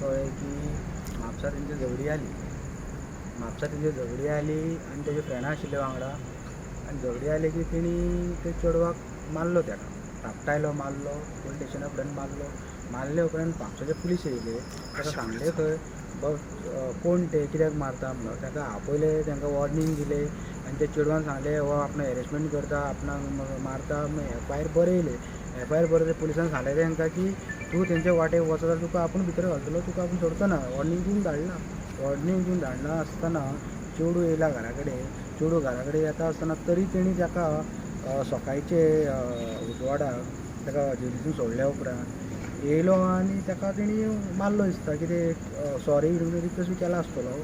कळ्ळें की म्हापसा तेंची झगडी आली आनी तेजे फ्रेंडां आशिल्ले वांगडा आनी झगडी आली की तेणी ते चेडवाक मारलो ताका धाकटायलो मारलो पुलीस स्टेशना फुड्यान मारले उपरांत म्हापसाचे पुलीस येयले ताका सांगले खंय कोण ते कित्याक मारता म्हणून ताका आपयले तांकां वॉर्निंग दिले आनी ते चेडवान सांगले हो आपणाक हॅरेसमेंट करता आपणाक मारता एफआयआर बरयले एफआयआर बरयले पुलिसान सांगले तांकां की तूं तेंच्या वाटेक वचता तुका आपूण भितर घालतलो तुका आपूण सोडचो ना वॉर्निंग दिवन धाडना आसतना चेडूं येयला घरा कडेन येता आसतना तरी तेणी ताका सकाळचे उजवाडाक ताका जेलींतून सोडल्या उपरांत येयलो आनी ताका तेणी मारलो दिसता कितें सॉरी रिक्वेस्ट बी केला आसतलो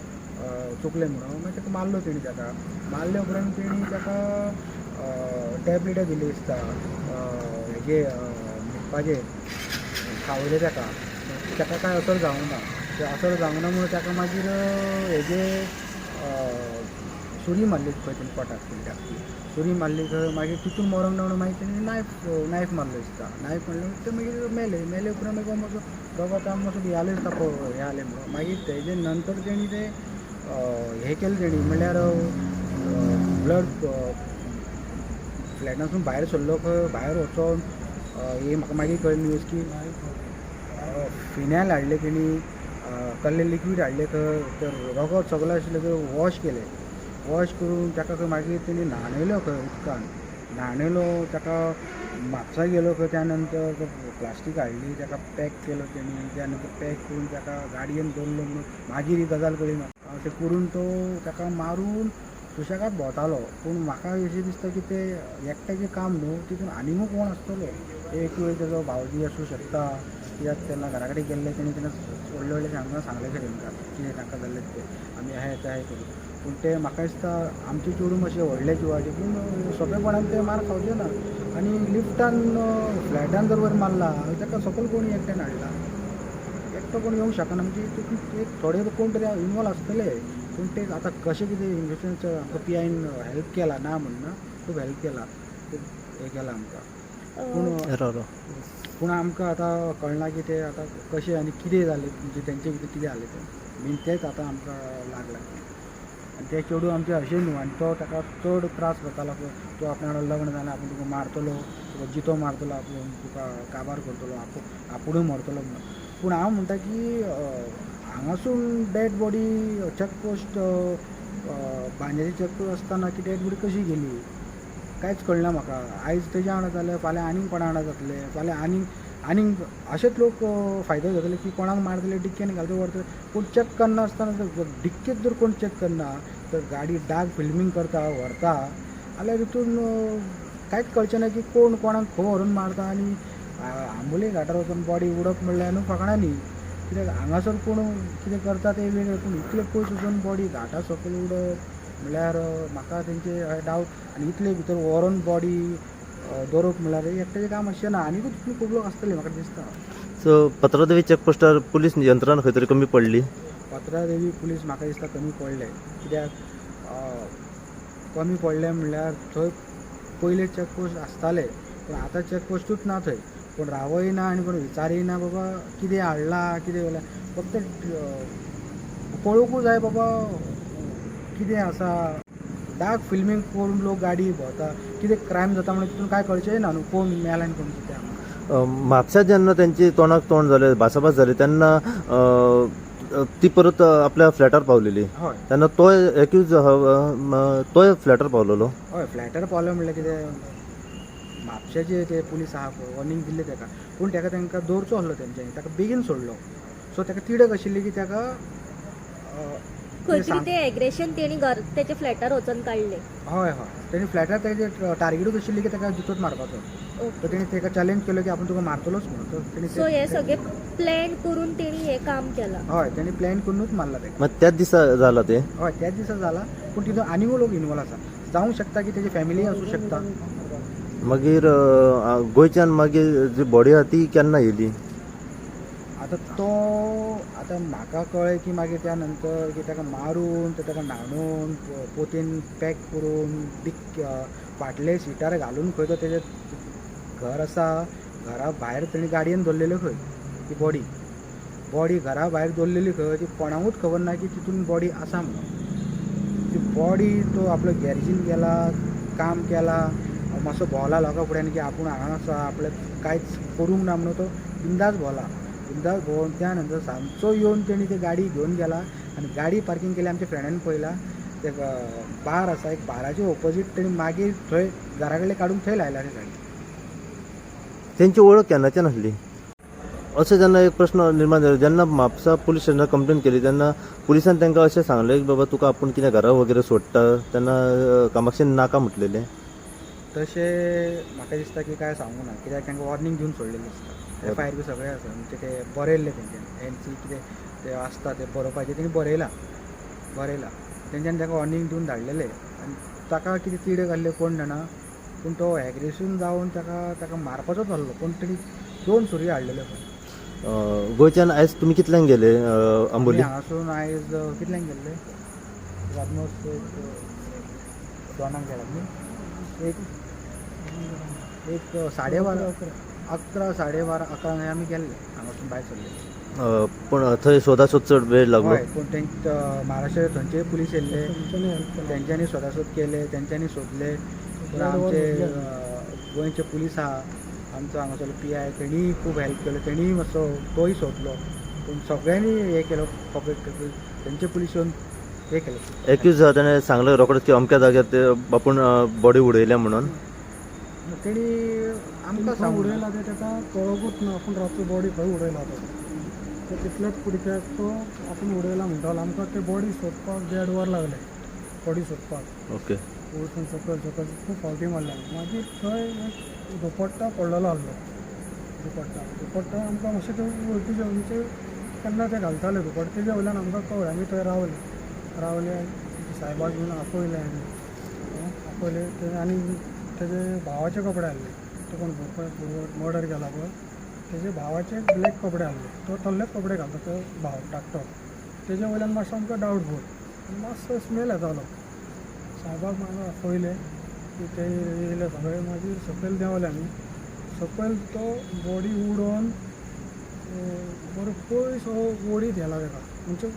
चुकलें म्हणून मागीर ताका मारलो तेणी ताका मारले उपरांत तेणी ताका टॅबलेटां दिली दिसता हेजे न्हिदपाचेर खावयले ताका कांय असर जावंक ना ते असर जावंक ना म्हणून ताका मागीर हेजे सुरी मारली खंय तेणी पोटाक सुरी मारली खंय मागीर तितून मरोंक ना म्हणून मागीर तेणी नायफ मारलो दिसता नायफ मारलो ते मागीर मेले उपरांत मागीर मातसो दोगांता मातसो भियालो दिसता हें जालें म्हणून मागीर तेजे नंतर तेणी ते हें केलें तेणी म्हणल्यार ब्लड फ्लॅटानसून भायर सरलो खंय भायर वचोन ही म्हाका मागीर कळ्ळी न्यूज की फिनायल हाडले तेणी कसलें लिक्वीड हाडलें खंय ते रगत सगळें आशिल्लें थंय वॉश करून ताका खंय मागीर तेणी न्हाणयलो खंय उदकान न्हाणयलो ताका म्हापसा गेलो खंय त्या नंतर प्लास्टीक हाडली ताका पॅक केलो तेणी त्या नंतर पॅक करून ताका गाडयेन दवरलो म्हणून मागीर ही गजाल कळ्ळी म्हाका अशें करून तो ताका मारून सुशेगाद भोंवतालो पूण म्हाका अशें दिसता की ते एकट्याचें काम न्हू तितून आनिकूय कोण आसतलो एक वेळ तेजो भावजी आसूं शकता कित्याक तेन्ना घरा कडेन गेल्ले तेणी व्हडले सांगले खंय तांकां कितें तांकां जाल्लें तें आमी हें करूं पूण ते म्हाका दिसता आमचे चेडूं मातशें व्हडले जिवाचे पूण सोंपेपणान ते मार खावचे ना आनी लिफ्टान फ्लॅटान जर वयर मारला ताका सकयल कोणी एकट्यान हाडला एकटो कोण येवंक शकना म्हणजे थोडे कोण तरी इनवॉल्व आसतले पूण ते आतां कशें कितें इन्वेस्टिगेशन आमकां PIन हेल्प केला ना म्हणना खूब हेल्प केला खूब हें केलां आमकां पूण आमकां आतां कळना की ते आतां कशें आनी कितें जालें म्हणजे तेंचे भितर कितें जालें तें मेन तेंच आतां आमकां लागला आनी ते चेडूं आमचें अशें न्हू आनी तो ताका चड त्रास करतालो तो आपणा वांगडा लग्न जालें आपूण तुका मारतलो तुका जितो मारतलो आपूण तुका काबार करतलो आपुणूय मरतलो म्हणून पूण हांव म्हणटा की हांगासून डेड बॉडी चॅकपोस्ट बांदेरी चॅकपोस्ट आसतना की डेड बॉडी कशी गेली कांयच कळना म्हाका आयज तेज्या वांगडा जालें फाल्यां आनीक कोणा वांगडा जातलें फाल्यां आनीक अशेच लोक फायदो घेतले की कोणाक मारतले डिक्केन घालतले व्हरतले पूण चॅक करना आसतना डिक्केत जर कोण चॅक करना तर गाडी डाग फिल्मींग करता व्हरता जाल्यार हितून कांयच कळचें ना की कोण कोणाक खंय व्हरून मारता आनी आंबोली घाटार वचून बॉडी उडप म्हणल्यार न्हू फकाणां न्ही कित्याक हांगासर कोण कितें करता तें वेगळें पूण इतले पयस वचून बॉडी घाटा सकयल उडप म्हणल्यार म्हाका तेंचे डावट आनी इतले भितर व्हरून बॉडी दवरप म्हणल्यार एकट्याचें काम अशें ना आनीकूय तितून खूब लोक आसतले म्हाका दिसता. सो पात्रादेवी चॅकपोस्टार पुलीस यंत्रणा खंय तरी कमी पडली. पात्रादेवी पुलीस म्हाका दिसता कमी पडले कित्याक कमी पडले म्हणल्यार थंय पयले चॅकपोस्ट आसताले पूण आतां चॅकपोस्टूच ना थंय कोण रावय ना आनी कोण विचारय ना बाबा कितें हाडला कितें जाल्यार फक्त पळोवंकूच जाय बाबा कितें आसा डाग फिल्मींग करून लोक गाडी भोंवता कितें क्रायम जाता म्हणून तितून कांय कळचेंय ना न्हू कोण मेला आनी कोण कितें म्हापसा जेन्ना तेंची तोंडाक तोंड जालें भासाभास जाली तेन्ना ती परत आपल्या फ्लॅटार पावलेली तेन्ना तो एक्यूज तोय फ्लॅटार पावलेलो. हय फ्लॅटार पावलो म्हणल्यार कितें म्हापशेचे ते पुलीस आहा पळय वॉर्निंग दिल्लें ताका पूण तांकां दवरचो आसलो तेंच्यांनी ताका बेगीन सोडलो सो ताका तिडक आशिल्ली की ताका खंय तरी ते एग्रेशन तेणी तेच्या फ्लॅटार वचून काडलें. हय तेणी फ्लॅटार तेजे टार्गेटूच आशिल्ली की ताका जितोच मारपाचो तर तेणी ताका चॅलेंज केलो की आपूण तुका मारतलोच म्हणून सो हे सगळे प्लॅन करून तेणी हे काम केलां. हय तेणी प्लॅन करूनच मारला ताका. मागीर त्याच दिसा जाला ते. हय त्याच दिसा जाला पूण तितून आनीकूय लोक इनवॉल्व आसा जावंक शकता की तेजी फॅमिली आसूं शकता. मागीर गोंयच्यान मागीर जी बॉडी आहा ती केन्ना येयली. आतां म्हाका कळ्ळें की मागीर त्या नंतर की ताका मारून ताका न्हाणून पोतयेन पॅक करून फाटले सिटार घालून खंय तो तेजें घर आसा घरा भायर तेणी गाडयेन दवरलेल्यो खंय ती बॉडी बॉडी घरा भायर दवरलेली खंय ती कोणाकूच खबर ना की तितून बॉडी आसा म्हणून. ती बॉडी तो आपलो गॅरेजीन गेला, काम केला, मातसो भोंवला लोकां फुड्यान की आपूण हांगा आसा, आपल्याक कांयच करूंक ना म्हणून तो बिंदास भोंवला. बिंदास भोंवून त्या नंतर सांजचो येवन तेणी ती गाडी घेवन गेला आनी गाडी पार्किंग केली. आमच्या फ्रेंडान पळयला ते बार आसा, एक बाराच्या ऑपोजीट तेणी मागीर थंय घरा कडले काडून थंय लायला ती गाडी. त्यांची ओळख केन्नाच्यान आसली अशें जेन्ना एक प्रश्न निर्माण जालो, जेन्ना म्हापसा पुलीस स्टेशनार कंप्लेन केली तेन्ना पुलिसान तांकां अशें सांगलें की बाबा तुका आपूण कितें घरा वगैरे सोडटा, तेन्ना कामाक्षीन नाका म्हटलेलें. तशें म्हाका दिसता की काय सांगूं ना, कित्याक तांकां वॉर्निंग दिवन सोडलेलें दिसता. FIR बी सगळें आसा, म्हणजे ते बरयल्लें तेंच्यानी NC कितें ते आसता ते बरोवपाचें तेणी बरयला. तेंच्यांनी ताका वॉर्निंग दिवन धाडलेलें आनी ताका कितें तिडे घाल्ले कोण जाणा, पूण तो एग्रेसीव जावन ताका मारपाचोच आसलो, पूण तेणी 2 सुरयो हाडलेल्यो खंय. गोंयच्यान आयज तुमी कितल्यांक गेले आंबोली? हांगासून आयज कितल्यांक गेल्ले, ऑलमोस्ट दोनांक गेल्यात न्ही, एक 12:30 11 12:30 11 आमी गेल्ले हांगासून भायर सरले. पूण थंय सोदासोद चड वेळ लागलो. हय, पूण महाराष्ट्र थंयचे पुलीस येयल्ले, तेंच्यांनी सोदासोद केले, तेंच्यांनी सोदले. पूण आमचे गोंयचे पुलीस आहा, आमचो हांगासरलो PI तेणीय खूब हेल्प केलो, तेणीय मातसो तोय सोदलो. पूण सगळ्यांनी हें केलो, कॉपरेट केलो, तेंचे पुलीस येवन हें केलें. एक्यूज ताणें सांगलें रोखडेंच की अमक्या जाग्यार ते आपूण बॉडी उडयल्या म्हणून. तेणी आमकां सांगून उडयला ते ताका कळोकूच ना आपूण रातचो बॉडी खंय उडयला तो तितलेच कुडक्याक तो आपूण उडयला म्हणटालो. आमकां ते बॉडी सोदपाक 1.5 वर लागले बॉडी सोदपाक. ओके. वयसून सकयल खूब फावटी मारले. मागीर थंय एक दुपट्टा पडलेलो आसलो. दुपट्टा आमकां मातशें ते वळखीचे म्हणजे केन्ना ते घालताले दुपट्टा, तेजे वयल्यान आमकां कळ्ळें. आमी थंय रावले सायबाक घेवन आपयले ते आनी तेजे भावाचे कपडे आहले. तो कोण मर्डर केला पळय तेजे भावाचे ब्लॅक कपडे आहले. तो तल्लेच कपडे घालता तो भाव धाकटो. तेजे वयल्यान मातसो आमकां डावटफूल मातसो स्मेल येतालो. सायबाक मागीर आपयले की ते येयले सगळे. मागीर सकयल देंवले आमी. सकयल तो बॉडी उडोवन बरो पयस वडीत येला ताका, म्हणजे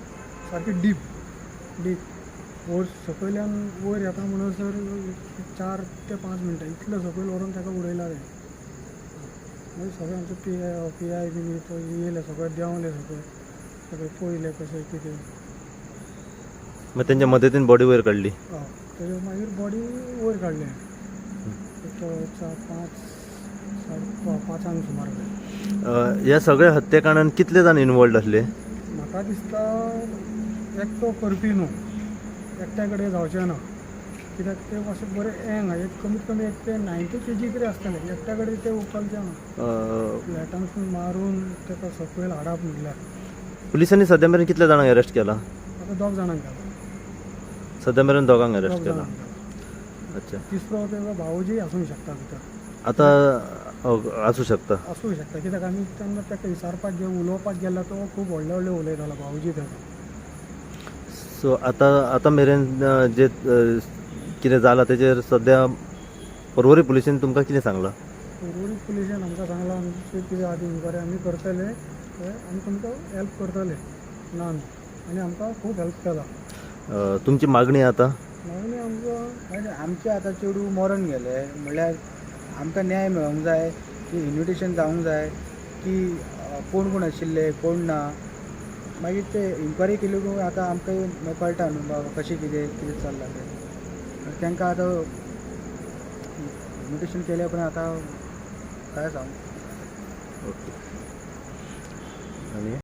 सारकी डीप वयर सकयल्यान वयर येता म्हणसर 4 ते 5 मिनटां इतले सकयल व्हरून ताका उडयला ते. मागीर सगळे आमचे PI बी तो येयले, सगळे देंवले, सगळे पळयले कशें कितें. मागीर तेंच्या मदतीन बॉडी वयर काडली. तेजे मागीर बॉडी वयर काडले. तो 5:30 सुमार. ह्या सगळ्या हत्येकांडान कितले जाण इनवॉल्ड आसले? म्हाका दिसता एकटो करपी न्हू, एकट्या कडेन जावचें ना. कित्याक ते मातशें बरें यंग आहा. एक कमीत कमी एक ते 90 kg कितें आसतलें. एकट्या कडेन ते उखलचें ना. फ्लॅटांसून मारून ताका सकयल हाडप म्हणल्यार. पुलिसांनी सद्या मेरेन कितल्या जाणांक अरेस्ट केला? आतां 2 जाणांक केला. सद्या मेरेन 2गांक 2 अरेस्ट केला. जाणांक केला. अच्छा. तिसरो तेजो भावूजी आसूंक शकता भितर. आतां आसूं शकता. कित्याक आमी तेन्ना ताका विचारपाक उलोवपाक गेल्यार तो खूब व्हडले उलयतालो भावूजी ताका. सो आतां मेरेन जे कितें जालां तेजेर सद्या पर्वरी पुलिसेन तुमकां कितें सांगलां? पर्वरी पुलिसेन आमकां सांगलां आमचे कितें आदी इन्क्वायरी आमी करतले, आमी तुमकां हेल्प करतले ना न्हू. आनी आमकां खूब हेल्प केला. तुमची मागणी आतां? मागणी आमकां आमचे आतां चेडूं मरण गेले म्हणल्यार आमकां न्याय मेळोंक जाय, की इन्विटेशन जावंक जाय की कोण कोण आशिल्ले कोण ना. मागीर ते इन्क्वायरी केली आतां आमकां कळटा न्हू बाबा कशें कितें चल्लां तें. तांकां आतां इन्विटेशन केलें पण आतां काय सांगू. ओके. आनी